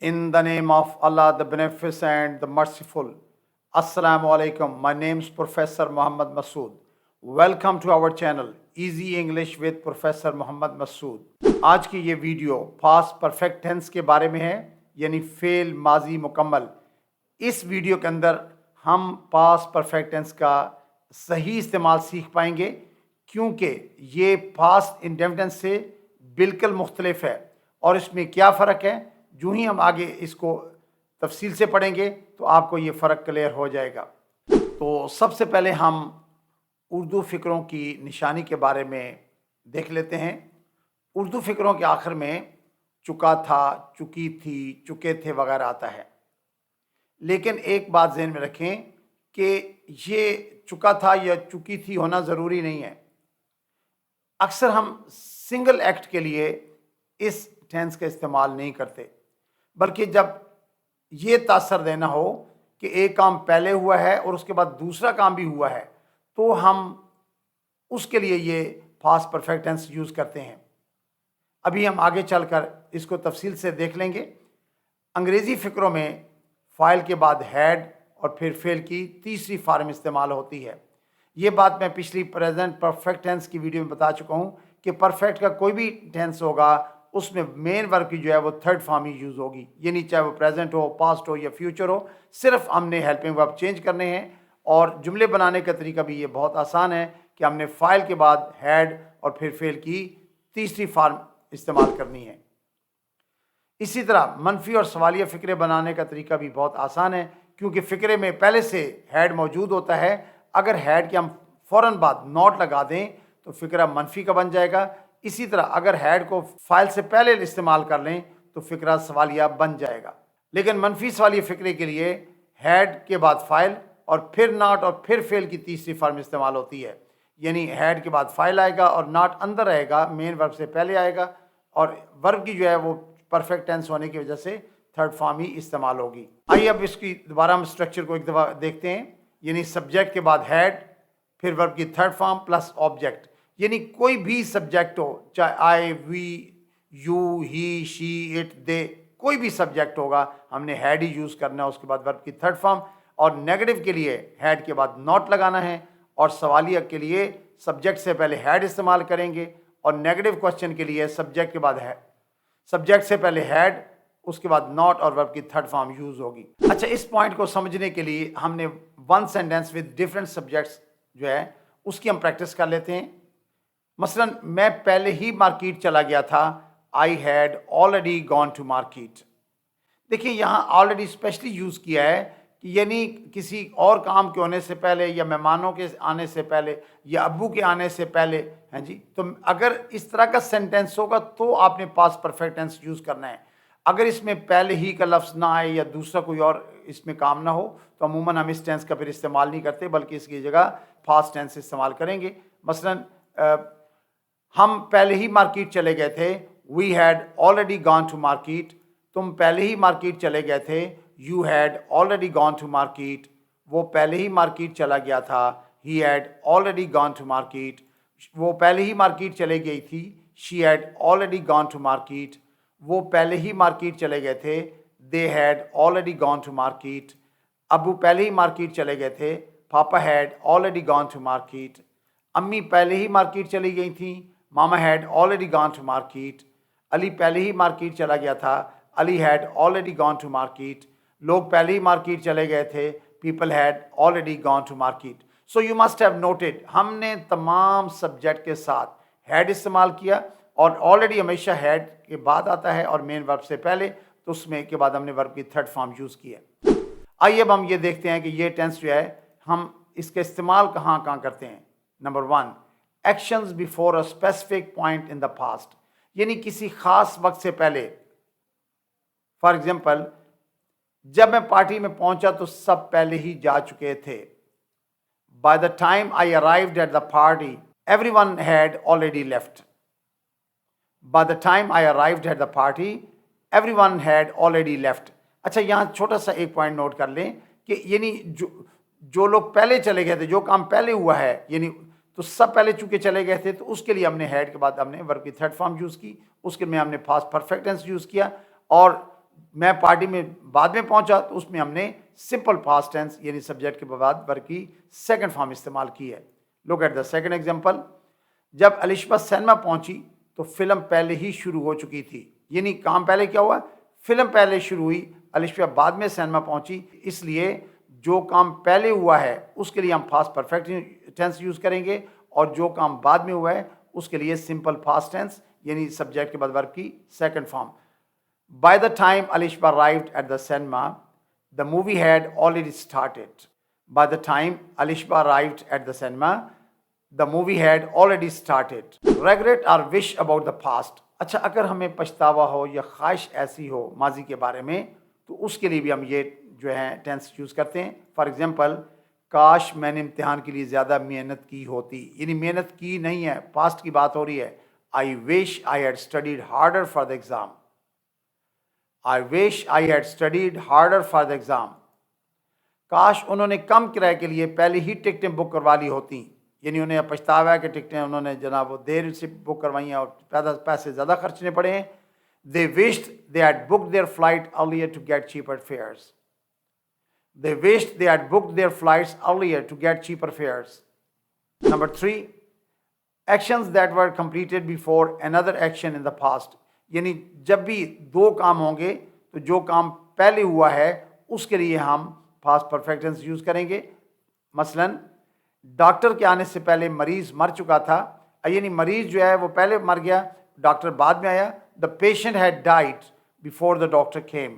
In the name of Allah, the Beneficent, the Merciful. Assalamu alaikum. My name is Professor Muhammad Masood. Welcome to our channel Easy English with Professor Muhammad Masood. आज की ये video past perfect tense के बारे में है, यानी fail माजी मुकम्मल। इस वीडियो के अंदर हम पास्ट परफेक्ट टेंस का सही इस्तेमाल सीख पाएंगे, क्योंकि ये पास्ट इंडेफिनिट से बिल्कुल मुख्तलिफ है। और इसमें क्या फ़र्क है, जो ही हम आगे इसको तफसील से पढ़ेंगे तो आपको ये फ़र्क क्लियर हो जाएगा। तो सबसे पहले हम उर्दू फ़िक्रों की निशानी के बारे में देख लेते हैं। उर्दू फ़िक्रों के आखिर में चुका था, चुकी थी, चुके थे वगैरह आता है। लेकिन एक बात ज़हन में रखें कि ये चुका था या चुकी थी होना ज़रूरी नहीं है। अक्सर हम सिंगल एक्ट के लिए इस टेंस का इस्तेमाल नहीं करते, बल्कि जब ये तासर देना हो कि एक काम पहले हुआ है और उसके बाद दूसरा काम भी हुआ है, तो हम उसके लिए ये पास्ट परफेक्ट टेंस यूज़ करते हैं। अभी हम आगे चलकर इसको तफसील से देख लेंगे। अंग्रेज़ी फ़िक्रों में फ़ाइल के बाद हैड और फिर फेल की तीसरी फॉर्म इस्तेमाल होती है। ये बात मैं पिछली प्रेजेंट परफेक्ट टेंस की वीडियो में बता चुका हूँ कि परफेक्ट का कोई भी टेंस होगा उसमें मेन वर्ब की जो है वो थर्ड फॉर्म ही यूज़ होगी, यानी चाहे वो प्रेजेंट हो, पास्ट हो या फ्यूचर हो। सिर्फ हमने हेल्पिंग वर्ब चेंज करने हैं। और जुमले बनाने का तरीका भी ये बहुत आसान है कि हमने फ़ाइल के बाद हैड और फिर फेल की तीसरी फॉर्म इस्तेमाल करनी है। इसी तरह मनफी और सवालिया फ़िक्रे बनाने का तरीका भी बहुत आसान है, क्योंकि फ़िक्रे में पहले से हैड मौजूद होता है। अगर हैड के हम फ़ौरन बाद नॉट लगा दें तो फ़िक्रा मनफी का बन जाएगा। इसी तरह अगर हैड को फ़ाइल से पहले इस्तेमाल कर लें तो फ़िक्रा सवालिया बन जाएगा। लेकिन मनफी सवालिया फ़िक्रे के लिए हैड के बाद फ़ाइल और फिर नॉट और फिर फेल की तीसरी फॉर्म इस्तेमाल होती है, यानी हैड के बाद फ़ाइल आएगा और नॉट अंदर रहेगा, मेन वर्ब से पहले आएगा और वर्ब की जो है वो परफेक्ट टेंस होने की वजह से थर्ड फॉर्म ही इस्तेमाल होगी। आइए अब इसकी दोबारा हम स्ट्रक्चर को एक दफ़ा देखते हैं। यानी सब्जेक्ट के बाद हैड, फिर वर्ब की थर्ड फॉर्म प्लस ऑब्जेक्ट, यानी कोई भी सब्जेक्ट हो, चाहे I, we, you, he, she, it, they, कोई भी सब्जेक्ट होगा, हमने हैड ही यूज़ करना है। उसके बाद वर्ब की थर्ड फॉर्म, और नेगेटिव के लिए हैड के बाद नॉट लगाना है, और सवालिया के लिए सब्जेक्ट से पहले हैड इस्तेमाल करेंगे, और नेगेटिव क्वेश्चन के लिए सब्जेक्ट के बाद है, सब्जेक्ट से पहले हैड, उसके बाद नॉट और वर्ब की थर्ड फॉर्म यूज़ होगी। अच्छा, इस पॉइंट को समझने के लिए हमने one sentence with different subjects जो है उसकी हम प्रैक्टिस कर लेते हैं। मसलन मैं पहले ही मार्केट चला गया था, I had already gone to market. देखिए यहाँ ऑलरेडी स्पेशली यूज़ किया है कि यानी किसी और काम के होने से पहले या मेहमानों के आने से पहले या अब्बू के आने से पहले, हैं जी। तो अगर इस तरह का सेंटेंस होगा तो आपने पास्ट परफेक्ट टेंस यूज़ करना है। अगर इसमें पहले ही का लफ्ज़ ना आए या दूसरा कोई और इसमें काम ना हो तो अमूमन हम इस टेंस का फिर इस्तेमाल नहीं करते, बल्कि इसकी जगह पास्ट टेंस इस्तेमाल करेंगे। मसलन हम पहले ही मार्केट चले गए थे, we had already gone to market. तुम पहले ही मार्केट चले गए थे, you had already gone to market. वो पहले ही मार्केट चला गया था, he had already gone to market. वो पहले ही मार्केट चले गई थी, she had already gone to market. वो पहले ही मार्केट चले गए थे, they had already gone to market. अबू पहले ही मार्केट चले गए थे, पापा had already gone to market. अम्मी पहले ही मार्केट चली गई थी, मामा had already gone to market. Ali पहले ही मार्केट चला गया था, Ali had already gone to market. लोग पहले ही मार्केट चले गए थे, people had already gone to market. So you must have noted, हमने तमाम सब्जेक्ट के साथ हैड इस्तेमाल किया, और ऑलरेडी हमेशा हैड के बाद आता है और मेन वर्ब से पहले, तो उसमें के बाद हमने वर्ब की थर्ड फॉर्म यूज़ की है। आइए अब हम ये देखते हैं कि ये टेंस जो है हम इसका इस्तेमाल कहाँ कहाँ करते हैं। Number 1, actions before a specific point in the past, यानी किसी खास वक्त से पहले। फॉर एग्जाम्पल, जब मैं पार्टी में पहुंचा तो सब पहले ही जा चुके थे। By the time I arrived at the party everyone had already left. By the time I arrived at the party everyone had already left. अच्छा, यहाँ छोटा सा एक पॉइंट नोट कर लें कि यानी जो लोग पहले चले गए थे, जो काम पहले हुआ है, यानी तो सब पहले चूंकि चले गए थे, तो उसके लिए हमने हैड के बाद हमने वर्ब की थर्ड फॉर्म यूज़ की, उसके में हमने पास्ट परफेक्ट टेंस यूज़ किया, और मैं पार्टी में बाद में पहुंचा तो उसमें हमने सिंपल पास्ट टेंस यानी सब्जेक्ट के बाद वर्ब की सेकंड फॉर्म इस्तेमाल की है। Look at the second example. जब अलिशबा सिनेमा पहुंची तो फिल्म पहले ही शुरू हो चुकी थी, यानी काम पहले क्या हुआ, फिल्म पहले शुरू हुई, अलिशबा बाद में सिनेमा पहुंची, इसलिए जो काम पहले हुआ है उसके लिए हम पास्ट परफेक्ट टेंस यूज़ करेंगे, और जो काम बाद में हुआ है उसके लिए सिंपल पास्ट टेंस यानी सब्जेक्ट के बाद वर्ब की second form. By the time Alishba arrived at the cinema, the movie had already started. By the time Alishba arrived at the cinema, the movie had already started. Regret or wish about the past. अच्छा, अगर हमें पछतावा हो या ख्वाहिश ऐसी हो माजी के बारे में, तो उसके लिए भी हम ये जो है टेंस यूज़ करते हैं। फॉर एग्जाम्पल, काश मैंने इम्तिहान के लिए ज़्यादा मेहनत की होती, यानी मेहनत की नहीं है, पास्ट की बात हो रही है। I wish I had studied harder for the exam. I wish I had studied harder for the exam. काश उन्होंने कम किराए के लिए पहले ही टिकटें बुक करवा ली होती, यानी उन्हें पछतावा है कि टिकटें उन्होंने जनाब वो देर से बुक करवाई हैं और पैसे ज़्यादा खर्चने पड़े हैं। They wished they had booked their flight earlier to get cheaper fares. They wished they had booked their flights earlier to get cheaper fares. Number 3, actions that were completed before another action in the past. यानी जब भी दो काम होंगे तो जो काम पहले हुआ है उसके लिए हम पास्ट परफेक्ट टेंस यूज़ करेंगे। मसलन, डॉक्टर के आने से पहले मरीज़ मर चुका था, यानी मरीज़ जो है वो पहले मर गया, डॉक्टर बाद में आया। The patient had died before the doctor केम।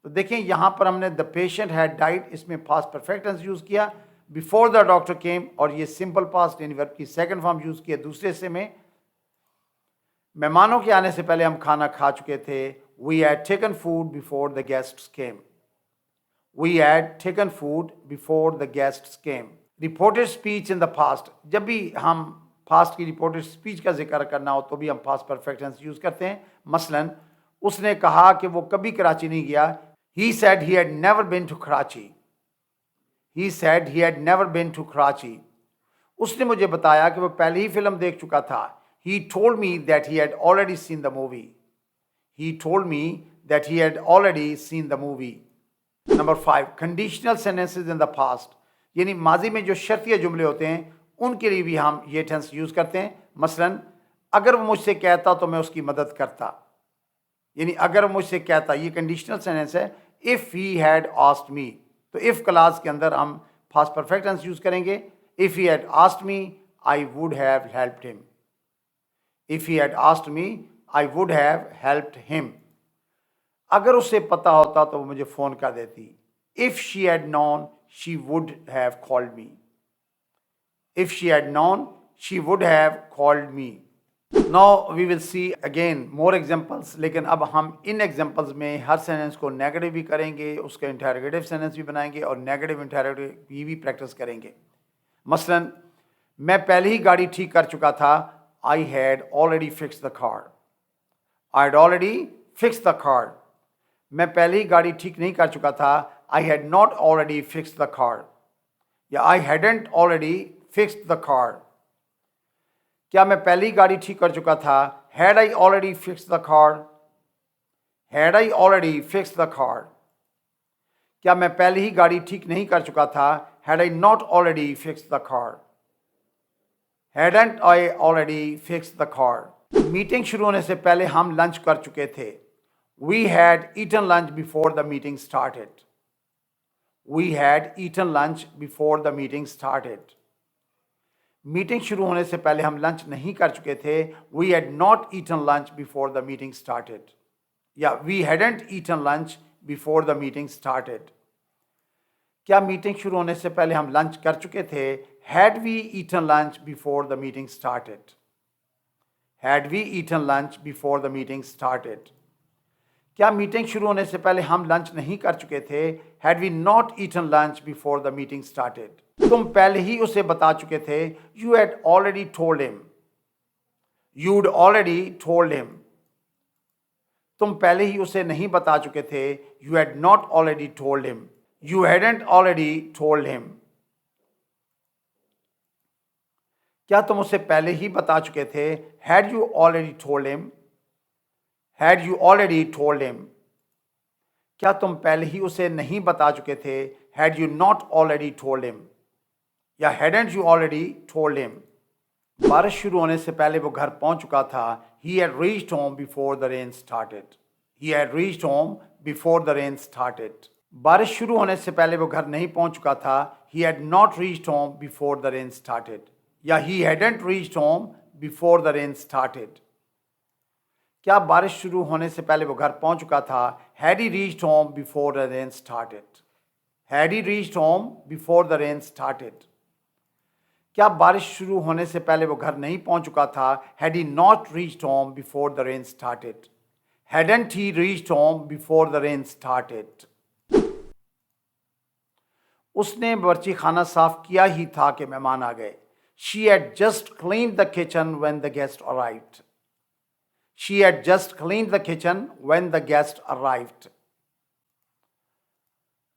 तो देखें यहाँ पर हमने द पेशेंट हैड डाइड, इसमें पास्ट परफेक्ट टेंस यूज़ किया, बिफोर द डॉक्टर केम, और ये सिंपल पास्ट यानी वर्ब की सेकंड फॉर्म यूज़ किया दूसरे हिस्से में। मेहमानों के आने से पहले हम खाना खा चुके थे। We had taken food before the guests came. We had taken food before the guests came. Reported speech in the past, जब भी हम पास्ट की रिपोर्टेड स्पीच का जिक्र करना हो तो भी हम पास्ट परफेक्ट टेंस यूज़ करते हैं। मसलन, उसने कहा कि वो कभी कराची नहीं गया। He said he had never been to Karachi. He said he had never been to Karachi. उसने मुझे बताया कि वो पहले ही फिल्म देख चुका था। He told me that he had already seen the movie. He told me that he had already seen the movie. Number 5, conditional sentences in the past. यानी माजी में जो शर्तिया जुमले होते हैं उनके लिए भी हम ये टेंस यूज़ करते हैं। मसलन, अगर वो मुझसे कहता तो मैं उसकी मदद करता, यानी अगर वो मुझसे कहता, ये कंडीशनल सेंटेंस है। If he had asked me, तो इफ़ क्लास के अंदर हम पास्ट परफेक्ट टेंस यूज़ करेंगे। If he had asked me, I would have helped him. If he had asked me, I would have helped him. अगर उसे पता होता तो वो मुझे फ़ोन कर देती। If she had known, she would have called me. If she had known, she would have called me. Now we will see again more examples, लेकिन अब हम इन एग्जाम्पल्स में हर सेंटेंस को नेगेटिव भी करेंगे, उसका इंटरोगेटिव सेंटेंस भी बनाएंगे और नेगेटिव इंटरोगेटिव की भी प्रैक्टिस करेंगे। मसलन, मैं पहले ही गाड़ी ठीक कर चुका था। I had already fixed the car. I had already fixed the car. मैं पहले ही गाड़ी ठीक नहीं कर चुका था। I had not already fixed the car. या I hadn't already fixed the car. क्या मैं पहले ही गाड़ी ठीक कर चुका था? Had I already fixed the car? Had I already fixed the car? क्या मैं पहले ही गाड़ी ठीक नहीं कर चुका था? Had I not already fixed the car? Hadn't I already fixed the car? Meeting शुरू होने से पहले हम लंच कर चुके थे। We had eaten lunch before the meeting started. We had eaten lunch before the meeting started. Meeting शुरू होने से पहले हम लंच नहीं कर चुके थे। We had not eaten lunch before the meeting started. या we hadn't eaten lunch before the meeting started. क्या मीटिंग शुरू होने से पहले हम लंच कर चुके थे? Had we eaten lunch before the meeting started? Had we eaten lunch before the meeting started? क्या मीटिंग शुरू होने से पहले हम लंच नहीं कर चुके थे? Had we not eaten lunch before the meeting started? तुम पहले ही उसे बता चुके थे। You had already told him. You'd already told him. तुम पहले ही उसे नहीं बता चुके थे। You had not already told him. You hadn't already told him. क्या तुम उसे पहले ही बता चुके थे? Had you already told him? Had you already told him? क्या तुम पहले ही उसे नहीं बता चुके थे? Had you not already told him? या hadn't you already told him? बारिश शुरू होने से पहले वो घर पहुंच चुका था. He had reached home before the rain started. He had reached home before the rain started. बारिश शुरू होने से पहले वो घर नहीं पहुंच चुका था. He had not reached home before the rain started. या he hadn't reached home before the rain started. क्या बारिश शुरू होने से पहले वो घर पहुंच चुका था? Had he reached home before the rain started? Had he reached home before the rain started? क्या बारिश शुरू होने से पहले वो घर नहीं पहुंच चुका था? Had he not reached home before the rain started? Hadn't he reached home before the rain started? उसने बावर्ची खाना साफ किया ही था कि मेहमान आ गए. She had just cleaned the kitchen when the guest arrived. She had just cleaned the kitchen when the guest arrived.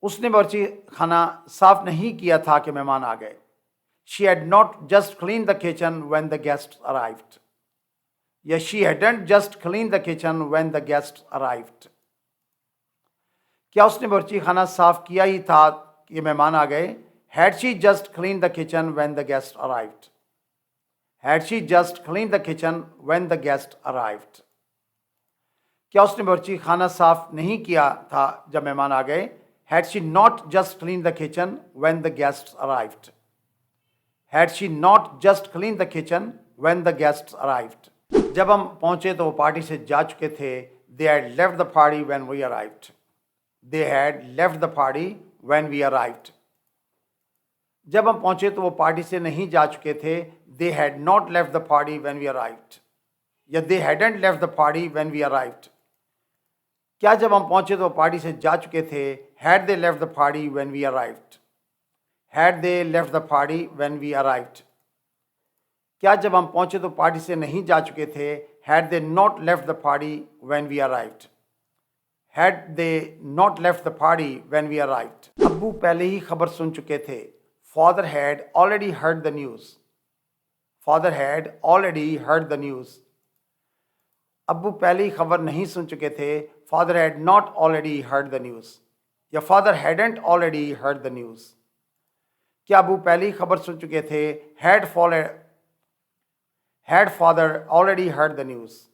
उसने बावर्ची खाना साफ नहीं किया था कि मेहमान आ गए. She had not just cleaned the kitchen when the guests arrived. Yes, she hadn't just cleaned the kitchen when the guests arrived. क्या उसने बावर्ची खाना साफ किया ही था कि मेहमान आ गए? Had she just cleaned the kitchen when the guests arrived? Had she just cleaned the kitchen when the guests arrived? क्या उसने बावर्ची खाना साफ नहीं किया था जब मेहमान आ गए? Had she not just cleaned the kitchen when the guests arrived? Had she not just cleaned the kitchen when the guests arrived? जब हम पहुंचे तो वो पार्टी से जा चुके थे. They had left the party when we arrived. They had left the party when we arrived. जब हम पहुंचे तो वो पार्टी से नहीं जा चुके थे. They had not left the party when we arrived. या they hadn't left the party when we arrived. क्या जब हम पहुंचे तो वो पार्टी से जा चुके थे? Had they left the party when we arrived? Had they left the party when we arrived? क्या जब हम पहुंचे तो पार्टी से नहीं जा चुके थे? Had they not left the party when we arrived? Had they not left the party when we arrived? अब्बू पहले ही खबर सुन चुके थे. Father had already heard the news. Father had already heard the news. अब्बू पहले ही खबर नहीं सुन चुके थे. Father had not already heard the news. या father hadn't already heard the news. क्या अबू पहले ही खबर सुन चुके थे? Had father already heard the news?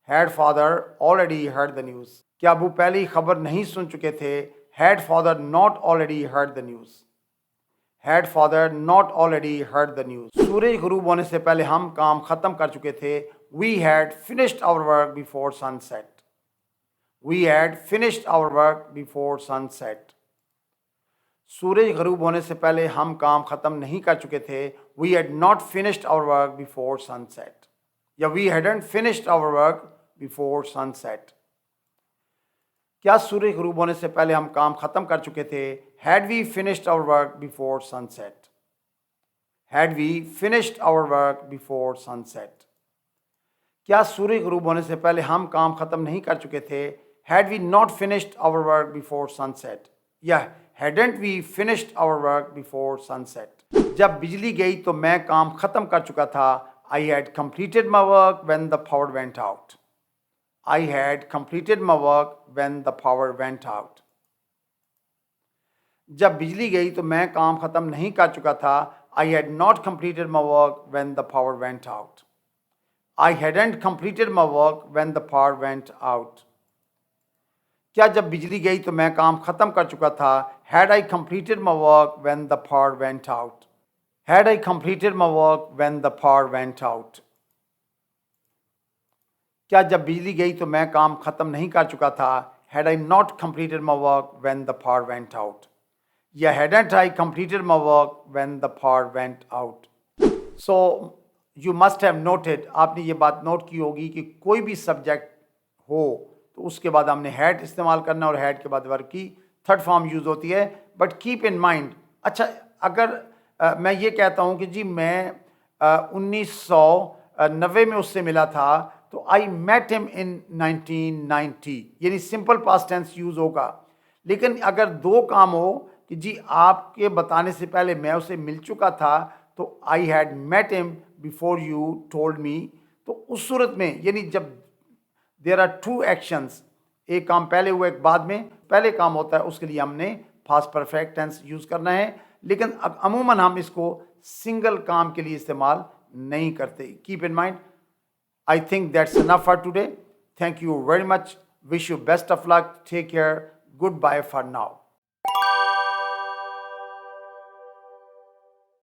Had father already heard the news? क्या अबू पहले ही खबर नहीं सुन चुके थे? Had father not already heard the news? Had father not already heard the news? सूरज गुरूब होने से पहले हम काम खत्म कर चुके थे. We had finished our work before sunset. We had finished our work before sunset. सूरज गरूब होने से पहले हम काम ख़त्म नहीं कर चुके थे. We had not finished our work before sunset. या we hadn't finished our work before sunset. क्या सूरज गरूब होने से पहले हम काम ख़त्म कर चुके थे? Had we finished our work before sunset? Had we finished our work before sunset? क्या सूरज गरूब होने से पहले हम काम ख़त्म नहीं कर चुके थे? Had we not finished our work before sunset? या hadn't we finished our work before sunset? जब बिजली गई तो मैं काम ख़त्म कर चुका था. I had completed my work when the power went out. I had completed my work when the power went out. जब बिजली गई तो मैं काम ख़त्म नहीं कर चुका था. I had not completed my work when the power went out. I hadn't completed my work when the power went out. क्या जब बिजली गई तो मैं काम ख़त्म कर चुका था? Had I completed my work when the power went out? Had I completed my work when the power went out? क्या जब बिजली गई तो मैं काम ख़त्म नहीं कर चुका था? Had I not completed my work when the power went out? या hadn't I completed my work when the power went out? So you must have noted, आपने ये बात नोट की होगी कि कोई भी सब्जेक्ट हो तो उसके बाद हमने हैड इस्तेमाल करना और हैड के बाद वर्ब की थर्ड फॉर्म यूज़ होती है. बट कीप इन माइंड, अच्छा अगर मैं ये कहता हूँ कि जी मैं 1990 में उससे मिला था तो आई मेट हिम इन 1990, यानी सिंपल पास्ट टेंस यूज़ होगा. लेकिन अगर दो काम हो कि जी आपके बताने से पहले मैं उसे मिल चुका था तो I had met him before you told me, तो उस सूरत में यानी जब देयर आर टू एक्शंस, एक काम पहले हुआ एक बाद में, पहले काम होता है उसके लिए हमने पास्ट परफेक्ट टेंस यूज़ करना है, लेकिन अमूमन हम इसको सिंगल काम के लिए इस्तेमाल नहीं करते. Keep in mind. I think that's enough for today. Thank you very much. Wish you best of luck. Take care. Goodbye for now.